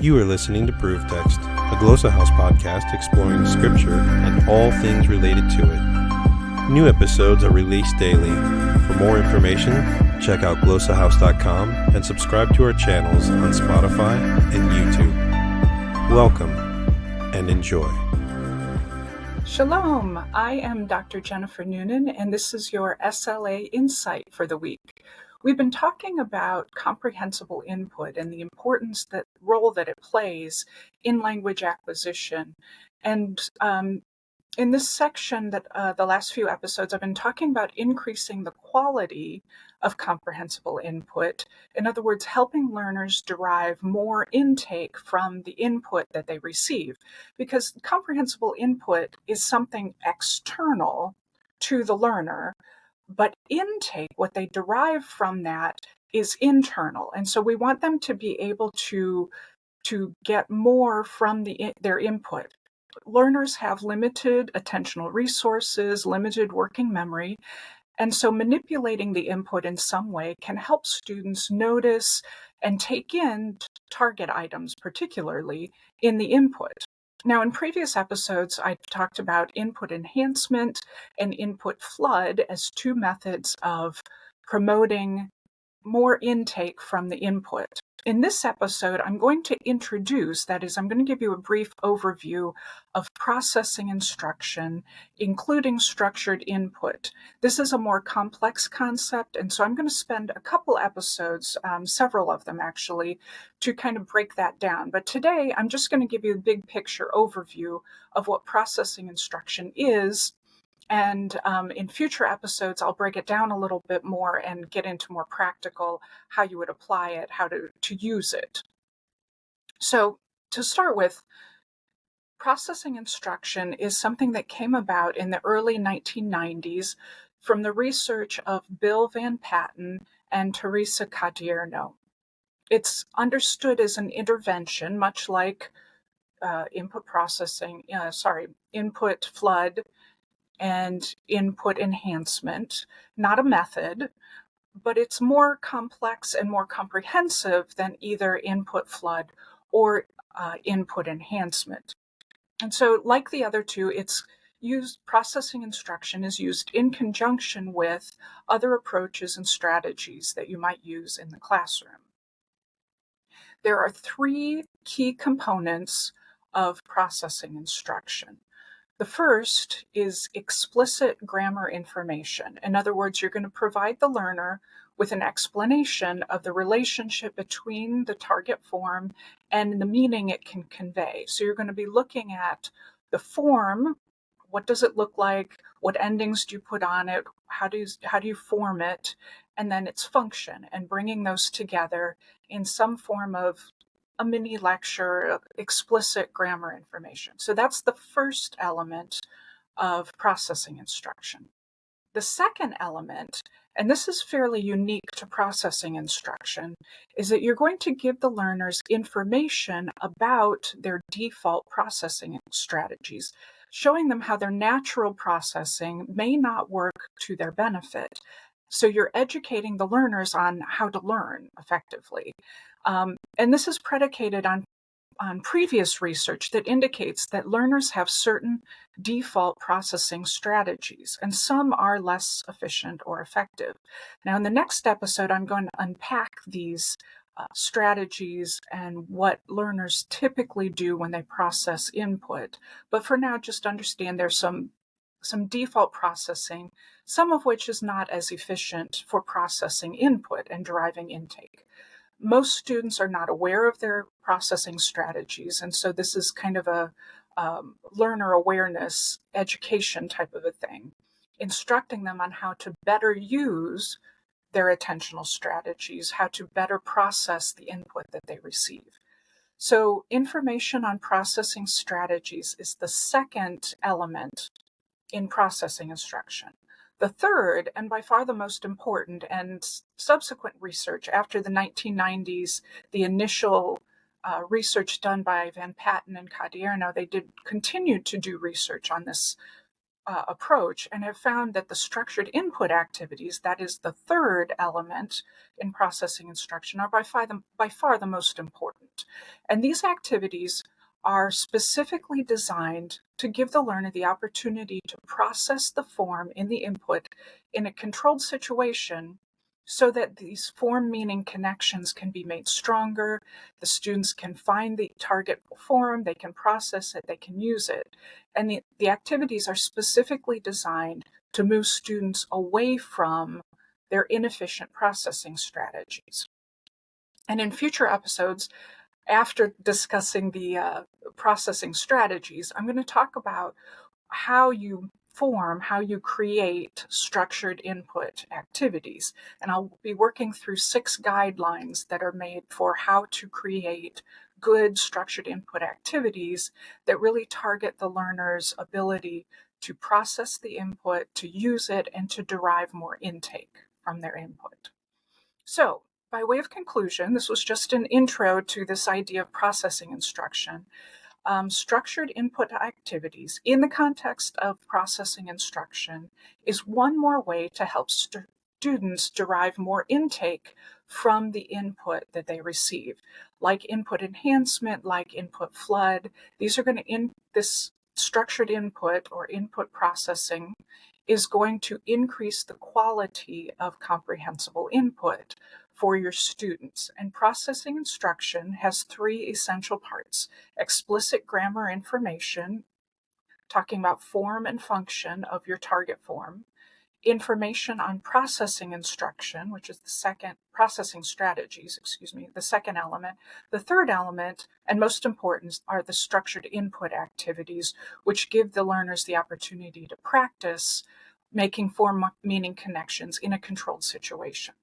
You are listening to Proof Text, a Glossa House podcast exploring Scripture and all things related to it. New episodes are released daily. For more information, check out glossahouse.com and subscribe to our channels on Spotify and YouTube. Welcome and enjoy. Shalom, I am Dr. Jennifer Noonan, and this is your SLA Insight for the week. We've been talking about comprehensible input and the importance, that role that it plays in language acquisition. And in this section, the last few episodes, I've been talking about increasing the quality of comprehensible input. In other words, helping learners derive more intake from the input that they receive. Because comprehensible input is something external to the learner, but intake, what they derive from that, is internal. And so we want them to be able to get more from their input. Learners have limited attentional resources, limited working memory, and so manipulating the input in some way can help students notice and take in target items, particularly in the input. Now, in previous episodes, I talked about input enhancement and input flood as two methods of promoting more intake from the input. In this episode, I'm going to introduce, that is, I'm going to give you a brief overview of processing instruction, including structured input. This is a more complex concept, and so I'm going to spend a couple episodes, several of them actually, to kind of break that down. But today, I'm just going to give you a big picture overview of what processing instruction is. And in future episodes, I'll break it down a little bit more and get into more practical how you would apply it, how to use it. So to start with, processing instruction is something that came about in the early 1990s from the research of Bill Van Patten and Teresa Cadierno. It's understood as an intervention, much like input flood and input enhancement, not a method, but it's more complex and more comprehensive than either input flood or input enhancement. And so, like the other two, processing instruction is used in conjunction with other approaches and strategies that you might use in the classroom. There are three key components of processing instruction. The first is explicit grammar information. In other words, you're going to provide the learner with an explanation of the relationship between the target form and the meaning it can convey. So you're going to be looking at the form. What does it look like? What endings do you put on it? How do you form it? And then its function, and bringing those together in some form of a mini lecture of explicit grammar information. So that's the first element of processing instruction. The second element, and this is fairly unique to processing instruction, is that you're going to give the learners information about their default processing strategies, showing them how their natural processing may not work to their benefit. So you're educating the learners on how to learn effectively. And this is predicated on previous research that indicates that learners have certain default processing strategies, and some are less efficient or effective. Now, in the next episode, I'm going to unpack these strategies and what learners typically do when they process input. But for now, just understand there's some default processing, some of which is not as efficient for processing input and deriving intake. Most students are not aware of their processing strategies, and so this is kind of a learner awareness education type of a thing, instructing them on how to better use their attentional strategies, how to better process the input that they receive. So information on processing strategies is the second element in processing instruction. The third, and by far the most important, and subsequent research after the 1990s, the initial research done by Van Patten and Cadierno, they continued to do research on this approach and have found that the structured input activities, that is the third element in processing instruction, are by far the most important. input. And these activities are specifically designed to give the learner the opportunity to process the form in the input in a controlled situation so that these form meaning connections can be made stronger. The students can find the target form, they can process it, they can use it. And the activities are specifically designed to move students away from their inefficient processing strategies. And in future episodes, after discussing the processing strategies, I'm going to talk about how you create structured input activities. And I'll be working through 6 guidelines that are made for how to create good structured input activities that really target the learner's ability to process the input, to use it, and to derive more intake from their input. So, by way of conclusion, this was just an intro to this idea of processing instruction. Structured input activities in the context of processing instruction is one more way to help students derive more intake from the input that they receive, like input enhancement, like input flood. These are going to, this structured input or input processing is going to increase the quality of comprehensible input for your students. And processing instruction has 3 essential parts: explicit grammar information, talking about form and function of your target form; information on processing instruction, which is the second, processing strategies, the second element. The third element, and most important, are the structured input activities, which give the learners the opportunity to practice making form meaning connections in a controlled situation.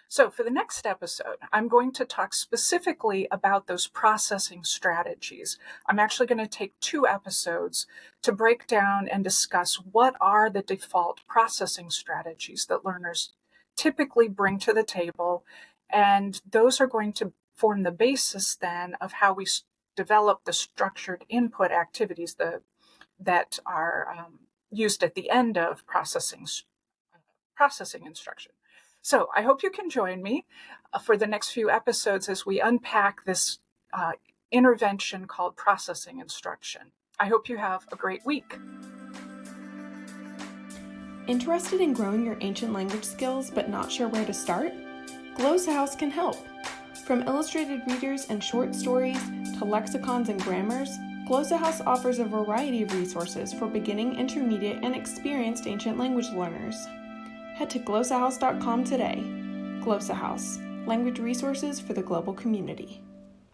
So for the next episode, I'm going to talk specifically about those processing strategies. I'm actually going to take 2 episodes to break down and discuss what are the default processing strategies that learners typically bring to the table. And those are going to form the basis then of how we develop the structured input activities that are used at the end of processing instruction. So I hope you can join me for the next few episodes as we unpack this intervention called processing instruction. I hope you have a great week. Interested in growing your ancient language skills but not sure where to start? Glossa House can help. From illustrated readers and short stories to lexicons and grammars, Glossa House offers a variety of resources for beginning, intermediate, and experienced ancient language learners. Head to glossahouse.com today. Glossa House, language resources for the global community.